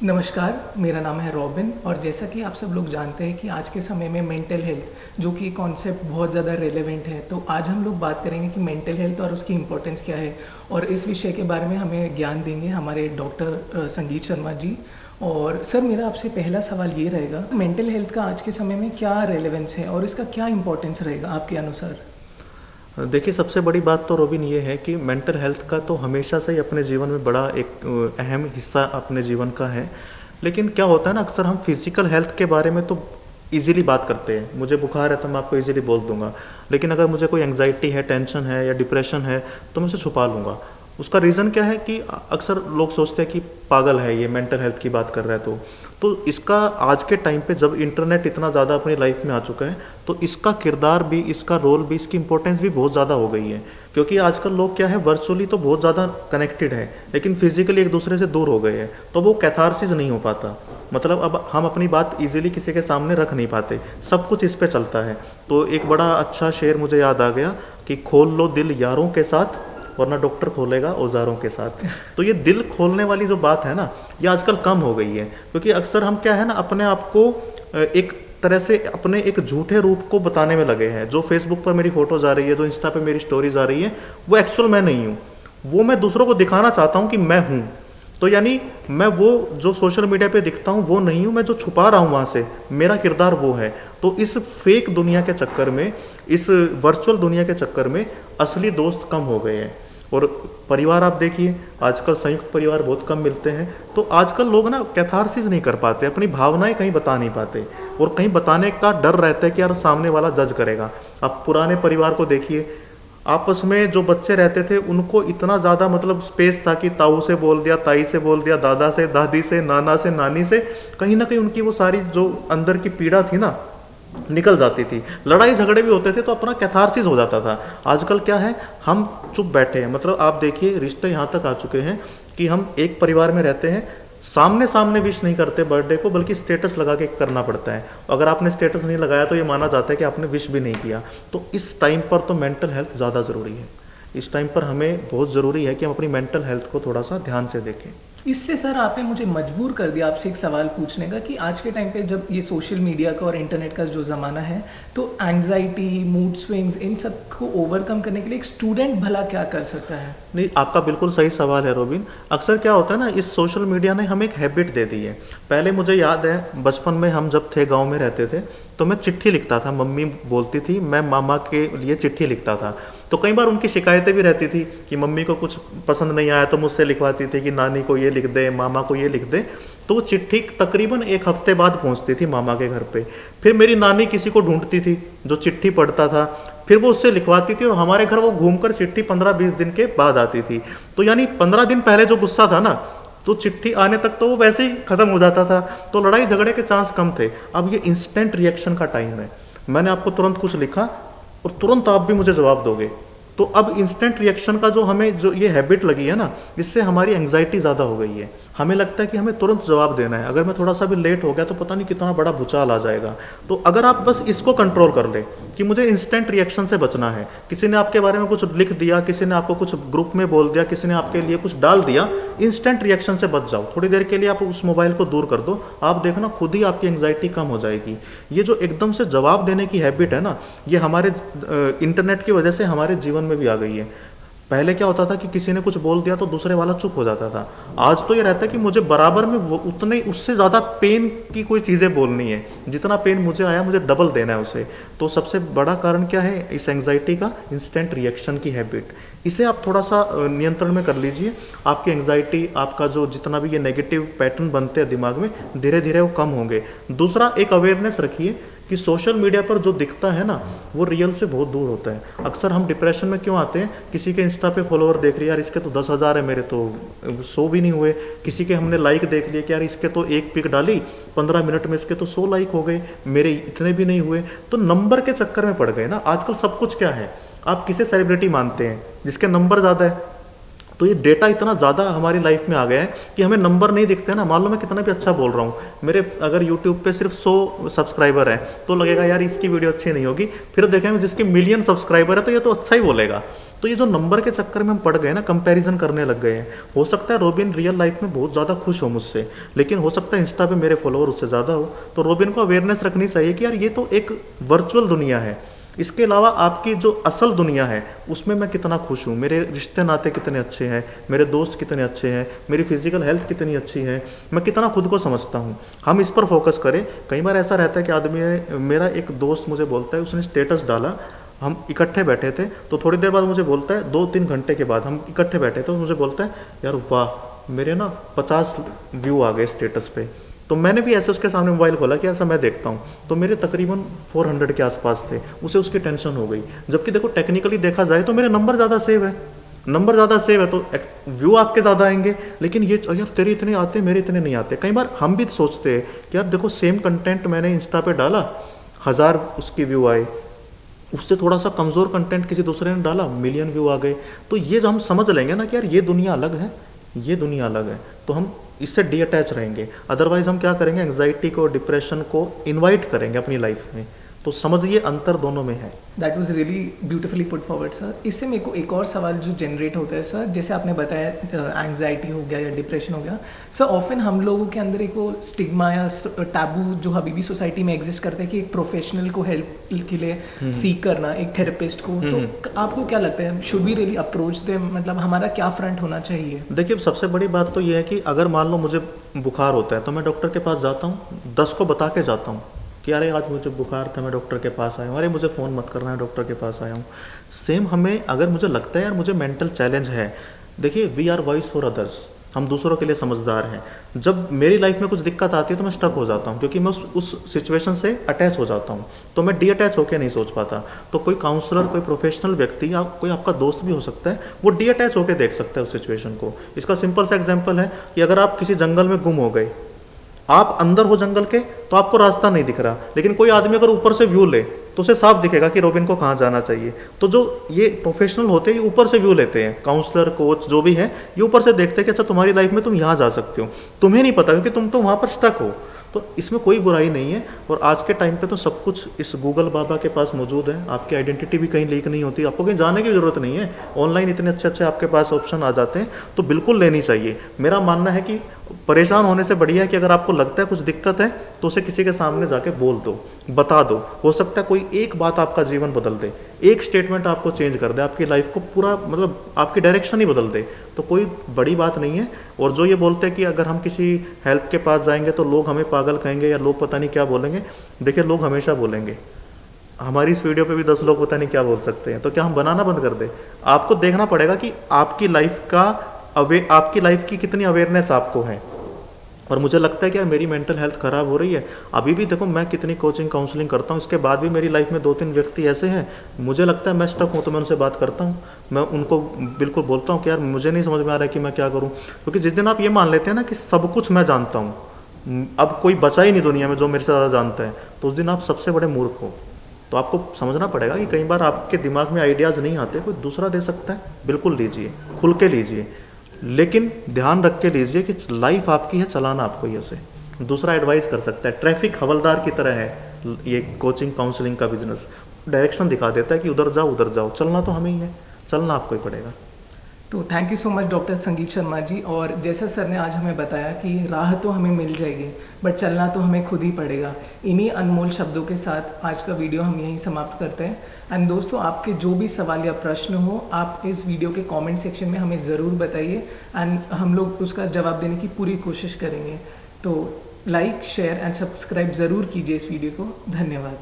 नमस्कार, मेरा नाम है रॉबिन और जैसा कि आप सब लोग जानते हैं कि आज के समय में मेंटल हेल्थ जो कि कॉन्सेप्ट बहुत ज़्यादा रेलेवेंट है, तो आज हम लोग बात करेंगे कि मेंटल हेल्थ और उसकी इम्पोर्टेंस क्या है। और इस विषय के बारे में हमें ज्ञान देंगे हमारे डॉक्टर संगीत शर्मा जी। और सर, मेरा आपसे पहला सवाल ये रहेगा, मेंटल हेल्थ का आज के समय में क्या रेलेवेंस है और इसका क्या इम्पोर्टेंस रहेगा आपके अनुसार? देखिए, सबसे बड़ी बात तो रोबिन ये है कि मेंटल हेल्थ का तो हमेशा से ही अपने जीवन में बड़ा एक अहम हिस्सा अपने जीवन का है। लेकिन क्या होता है ना, अक्सर हम फिजिकल हेल्थ के बारे में तो इजीली बात करते हैं। मुझे बुखार है तो मैं आपको इजीली बोल दूंगा, लेकिन अगर मुझे कोई एंग्जाइटी है, टेंशन है या डिप्रेशन है तो मैं उसे छुपा लूँगा। उसका रीज़न क्या है कि अक्सर लोग सोचते हैं कि पागल है ये, मेंटल हेल्थ की बात कर रहा है। तो इसका आज के टाइम पे जब इंटरनेट इतना ज़्यादा अपनी लाइफ में आ चुका है, तो इसका किरदार भी, इसका रोल भी, इसकी इंपॉर्टेंस भी बहुत ज़्यादा हो गई है। क्योंकि आजकल लोग क्या है, वर्चुअली तो बहुत ज़्यादा कनेक्टेड है, लेकिन फिजिकली एक दूसरे से दूर हो गए हैं, तो वो कैथारसिस नहीं हो पाता। मतलब अब हम अपनी बात इजीली किसी के सामने रख नहीं पाते, सब कुछ इस पे चलता है। तो एक बड़ा अच्छा शेर मुझे याद आ गया कि खोल लो दिल यारों के साथ, वरना डॉक्टर खोलेगा औजारों के साथ। तो ये दिल खोलने वाली जो बात है ना, ये आजकल कम हो गई है। क्योंकि अक्सर हम क्या है ना, अपने आप को एक तरह से अपने एक झूठे रूप को बताने में लगे हैं। जो फेसबुक पर मेरी फोटोज आ रही है, जो इंस्टा पे मेरी स्टोरीज आ रही है, वो एक्चुअल मैं नहीं हूँ। वो मैं दूसरों को दिखाना चाहता हूँ कि मैं हूँ। तो यानी मैं वो जो सोशल मीडिया पे दिखता हूँ वो नहीं हूँ, मैं जो छुपा रहा हूँ वहाँ से मेरा किरदार वो है। तो इस फेक दुनिया के चक्कर में, इस वर्चुअल दुनिया के चक्कर में असली दोस्त कम हो गए हैं। और परिवार आप देखिए, आजकल संयुक्त परिवार बहुत कम मिलते हैं। तो आजकल लोग ना कैथारसिस नहीं कर पाते, अपनी भावनाएं कहीं बता नहीं पाते, और कहीं बताने का डर रहता है कि यार सामने वाला जज करेगा। आप पुराने परिवार को देखिए, आपस में जो बच्चे रहते थे उनको इतना ज़्यादा मतलब स्पेस था कि ताऊ से बोल दिया, ताई से बोल दिया, दादा से, दादी से, नाना से, नानी से, कहीं ना कहीं उनकी वो सारी जो अंदर की पीड़ा थी ना, निकल जाती थी। लड़ाई झगड़े भी होते थे तो अपना कैथारसिस हो जाता था। आजकल क्या है, हम चुप बैठे हैं। मतलब आप देखिए, रिश्ते यहाँ तक आ चुके हैं कि हम एक परिवार में रहते हैं, सामने सामने विश नहीं करते बर्थडे को, बल्कि स्टेटस लगा के करना पड़ता है। अगर आपने स्टेटस नहीं लगाया तो ये माना जाता है कि आपने विश भी नहीं किया। तो इस टाइम पर तो मेंटल हेल्थ ज़्यादा ज़रूरी है। इस टाइम पर हमें बहुत ज़रूरी है कि हम अपनी मेंटल हेल्थ को थोड़ा सा ध्यान से देखें। इससे सर आपने मुझे मजबूर कर दिया आपसे एक सवाल पूछने का कि आज के टाइम पे जब ये सोशल मीडिया का और इंटरनेट का जो ज़माना है, तो एंग्जाइटी, मूड स्विंग्स, इन सब को ओवरकम करने के लिए एक स्टूडेंट भला क्या कर सकता है? नहीं, आपका बिल्कुल सही सवाल है रोबिन। अक्सर क्या होता है ना, इस सोशल मीडिया ने हमें एक हैबिट दे दी है। पहले मुझे याद है, बचपन में हम जब थे, गांव में रहते थे, तो मैं चिट्ठी लिखता था। मम्मी बोलती थी, मैं मामा के लिए चिट्ठी लिखता था। तो कई बार उनकी शिकायतें भी रहती थी कि मम्मी को कुछ पसंद नहीं आया तो मुझसे लिखवाती थी कि नानी को ये लिख दे, मामा को ये लिख दे। तो वो चिट्ठी तकरीबन एक हफ्ते बाद पहुंचती थी मामा के घर पे। फिर मेरी नानी किसी को ढूंढती थी जो चिट्ठी पढ़ता था, फिर वो उससे लिखवाती थी, और हमारे घर वो घूमकर चिट्ठी 15-20 दिन के बाद आती थी। तो यानी 15 दिन पहले जो गुस्सा था ना, तो चिट्ठी आने तक तो वो वैसे ही खत्म हो जाता था। तो लड़ाई झगड़े के चांस कम थे। अब ये इंस्टेंट रिएक्शन का टाइम है। मैंने आपको तुरंत कुछ लिखा और तुरंत आप भी मुझे जवाब दोगे। तो अब इंस्टेंट रिएक्शन का जो हमें जो ये हैबिट लगी है ना, इससे हमारी एंग्जाइटी ज़्यादा हो गई है। हमें लगता है कि हमें तुरंत जवाब देना है, अगर मैं थोड़ा सा भी लेट हो गया तो पता नहीं कितना बड़ा भूचाल आ जाएगा। तो अगर आप बस इसको कंट्रोल कर ले कि मुझे इंस्टेंट रिएक्शन से बचना है, किसी ने आपके बारे में कुछ लिख दिया, किसी ने आपको कुछ ग्रुप में बोल दिया, किसी ने आपके लिए कुछ डाल दिया, इंस्टेंट रिएक्शन से बच जाओ। थोड़ी देर के लिए आप उस मोबाइल को दूर कर दो, आप देखना खुद ही आपकी एंग्जाइटी कम हो जाएगी। ये जो एकदम से जवाब देने की हैबिट है ना, ये हमारे इंटरनेट की वजह से हमारे जीवन में भी आ गई है। पहले क्या होता था कि किसी ने कुछ बोल दिया तो दूसरे वाला चुप हो जाता था। आज तो ये रहता है कि मुझे बराबर में वो उतने, उससे ज़्यादा पेन की कोई चीज़ें बोलनी है, जितना पेन मुझे आया मुझे डबल देना है उसे। तो सबसे बड़ा कारण क्या है इस एंग्जाइटी का? इंस्टेंट रिएक्शन की हैबिट। इसे आप थोड़ा सा नियंत्रण में कर लीजिए। आपकी एंग्जाइटी, आपका जो जितना भी ये नेगेटिव पैटर्न बनते हैं दिमाग में, धीरे धीरे वो कम होंगे। दूसरा, एक अवेयरनेस रखिए कि सोशल मीडिया पर जो दिखता है ना, वो रियल से बहुत दूर होता है। अक्सर हम डिप्रेशन में क्यों आते हैं? किसी के इंस्टा पे फॉलोअर देख लिया, यार इसके तो 10,000 है, मेरे तो 100 भी नहीं हुए। किसी के हमने लाइक देख लिए कि यार इसके तो एक पिक डाली 15 मिनट में, इसके तो 100 लाइक हो गए, मेरे इतने भी नहीं हुए। तो नंबर के चक्कर में पड़ गए ना। आजकल सब कुछ क्या है, आप किसे सेलिब्रिटी मानते हैं? जिसके नंबर ज़्यादा है। तो ये डेटा इतना ज़्यादा हमारी लाइफ में आ गया है कि हमें नंबर नहीं दिखते ना। मान लो मैं कितना भी अच्छा बोल रहा हूँ, मेरे अगर यूट्यूब पे सिर्फ 100 सब्सक्राइबर है तो लगेगा यार इसकी वीडियो अच्छी नहीं होगी। फिर देखेंगे जिसके मिलियन सब्सक्राइबर है तो ये तो अच्छा ही बोलेगा। तो ये जो नंबर के चक्कर में हम पड़ गए ना, कंपैरिजन करने लग गए हैं। हो सकता है रोबिन रियल लाइफ में बहुत ज़्यादा खुश हो मुझसे, लेकिन हो सकता है इंस्टा पे मेरे फॉलोअर उससे ज़्यादा हो। तो रोबिन को अवेयरनेस रखनी चाहिए कि यार ये तो एक वर्चुअल दुनिया है, इसके अलावा आपकी जो असल दुनिया है उसमें मैं कितना खुश हूँ, मेरे रिश्ते नाते कितने अच्छे हैं, मेरे दोस्त कितने अच्छे हैं, मेरी फिजिकल हेल्थ कितनी अच्छी है, मैं कितना खुद को समझता हूँ। हम इस पर फोकस करें। कई बार ऐसा रहता है कि आदमी, मेरा एक दोस्त मुझे बोलता है, उसने स्टेटस डाला, हम इकट्ठे बैठे थे, तो थोड़ी देर बाद मुझे बोलता है, 2-3 घंटे के बाद हम इकट्ठे बैठे थे, तो मुझे बोलता है यार वाह मेरे ना 50 व्यू आ गए स्टेटस पे। तो मैंने भी ऐसे उसके सामने मोबाइल खोला कि ऐसा मैं देखता हूँ, तो मेरे तकरीबन 400 के आसपास थे। उसे उसकी टेंशन हो गई, जबकि देखो टेक्निकली देखा जाए तो मेरे नंबर ज़्यादा सेव है, नंबर ज़्यादा सेव है तो व्यू आपके ज़्यादा आएंगे। लेकिन ये यार तेरे इतने आते मेरे इतने नहीं आते। कई बार हम भी सोचते हैं कि यार देखो सेम कंटेंट मैंने इंस्टा पे डाला, 1000 उसकी व्यू आए, उससे थोड़ा सा कमज़ोर कंटेंट किसी दूसरे ने डाला, मिलियन व्यू आ गए। तो ये जो हम समझ लेंगे ना कि यार ये दुनिया अलग है, ये दुनिया अलग है, तो हम इससे डी अटैच रहेंगे। अदरवाइज हम क्या करेंगे, एंग्जाइटी को, डिप्रेशन को इनवाइट करेंगे अपनी लाइफ में। तो समझिए अंतर दोनों में है। That was really beautifully put forward sir. इससे मेरे को एक और सवाल जो जनरेट होता है सर, जैसे आपने बताया एंग्जाइटी हो गया या डिप्रेशन हो गया सर, ऑफन हम लोगों के अंदर एक वो स्टिग्मा या टैबू जो अभी भी सोसाइटी में एग्जिस्ट करता है कि एक प्रोफेशनल को हेल्प के लिए सीख करना, एक थेरेपिस्ट को, तो आपको क्या लगता है should we really approach them, मतलब हमारा क्या फ्रंट होना चाहिए? देखिए सबसे बड़ी बात तो ये है कि अगर मान लो मुझे बुखार होता है तो मैं डॉक्टर के पास जाता हूँ, 10 को बता के जाता हूँ कि अरे आज मुझे बुखार था मैं डॉक्टर के पास आया हूँ, अरे मुझे फ़ोन मत करना है डॉक्टर के पास आया हूँ। सेम हमें अगर मुझे लगता है यार मुझे मेंटल चैलेंज है, देखिए we are voice for others, हम दूसरों के लिए समझदार हैं। जब मेरी लाइफ में कुछ दिक्कत आती है तो मैं स्टक हो जाता हूँ, क्योंकि मैं उस सिचुएशन से अटैच हो जाता हूँ, तो मैं डी अटैच होकर नहीं सोच पाता। तो कोई काउंसलर, कोई प्रोफेशनल व्यक्ति या कोई आपका दोस्त भी हो सकता है, वो डी अटैच होकर देख सकता है उस सिचुएशन को। इसका सिंपल सा एग्जाम्पल है कि अगर आप किसी जंगल में गुम हो गए, आप अंदर हो जंगल के तो आपको रास्ता नहीं दिख रहा, लेकिन कोई आदमी अगर ऊपर से व्यू ले तो उसे साफ दिखेगा कि रोबिन को कहाँ जाना चाहिए। तो जो ये प्रोफेशनल होते हैं ये ऊपर से व्यू लेते हैं, काउंसलर, कोच जो भी है ये ऊपर से देखते हैं कि अच्छा तुम्हारी लाइफ में तुम यहाँ जा सकते हो, तुम्हें नहीं पता क्योंकि तुम तो वहाँ पर स्टक हो। तो इसमें कोई बुराई नहीं है। और आज के टाइम पे तो सब कुछ इस गूगल बाबा के पास मौजूद है, आपकी आइडेंटिटी भी कहीं लीक नहीं होती, आपको कहीं जाने की ज़रूरत नहीं है, ऑनलाइन इतने अच्छे अच्छे आपके पास ऑप्शन आ जाते हैं, तो बिल्कुल लेनी चाहिए। मेरा मानना है कि परेशान होने से बढ़िया है कि अगर आपको लगता है कुछ दिक्कत है तो उसे किसी के सामने जाके बोल दो, बता दो। हो सकता है कोई एक बात आपका जीवन बदल दे, एक स्टेटमेंट आपको चेंज कर दे, आपकी लाइफ को पूरा, मतलब आपकी डायरेक्शन ही बदल दे, तो कोई बड़ी बात नहीं है। और जो ये बोलते हैं कि अगर हम किसी हेल्प के पास जाएंगे तो लोग हमें पागल कहेंगे या लोग पता नहीं क्या बोलेंगे, देखिए लोग हमेशा बोलेंगे। हमारी इस वीडियो पे भी 10 लोग पता नहीं क्या बोल सकते हैं, तो क्या हम बनाना बंद कर दें? आपको देखना पड़ेगा कि आपकी लाइफ की कितनी अवेयरनेस आपको है। और मुझे लगता है कि मेरी मेंटल हेल्थ ख़राब हो रही है, अभी भी देखो मैं कितनी कोचिंग काउंसलिंग करता हूँ, इसके बाद भी मेरी लाइफ में 2-3 व्यक्ति ऐसे हैं, मुझे लगता है मैं स्टक हूँ तो मैं उनसे बात करता हूँ, मैं उनको बिल्कुल बोलता हूँ कि यार मुझे नहीं समझ में आ रहा है कि मैं क्या करूँ। क्योंकि जिस दिन आप ये मान लेते हैं ना कि सब कुछ मैं जानता हूँ, अब कोई बचा ही नहीं दुनिया में जो मेरे से ज़्यादा जानता है, तो उस दिन आप सबसे बड़े मूर्ख हो। तो आपको समझना पड़ेगा कि कई बार आपके दिमाग में आइडियाज़ नहीं आते, कोई दूसरा दे सकता है, बिल्कुल लीजिए, खुल के लीजिए, लेकिन ध्यान रख के लीजिए कि लाइफ आपकी है, चलाना आपको ही उसे। दूसरा एडवाइस कर सकता है, ट्रैफिक हवलदार की तरह है ये कोचिंग काउंसलिंग का बिजनेस, डायरेक्शन दिखा देता है कि उधर जाओ, चलना तो हमें ही है, चलना आपको ही पड़ेगा। तो thank you so much doctor संगीत शर्मा जी। और जैसा सर ने आज हमें बताया कि राह तो हमें मिल जाएगी बट चलना तो हमें खुद ही पड़ेगा। इन्हीं अनमोल शब्दों के साथ आज का वीडियो हम यहीं समाप्त करते हैं। एंड दोस्तों, आपके जो भी सवाल या प्रश्न हो आप इस वीडियो के कमेंट सेक्शन में हमें ज़रूर बताइए एंड हम लोग उसका जवाब देने की पूरी कोशिश करेंगे। तो लाइक, शेयर एंड सब्सक्राइब ज़रूर कीजिए इस वीडियो को। धन्यवाद।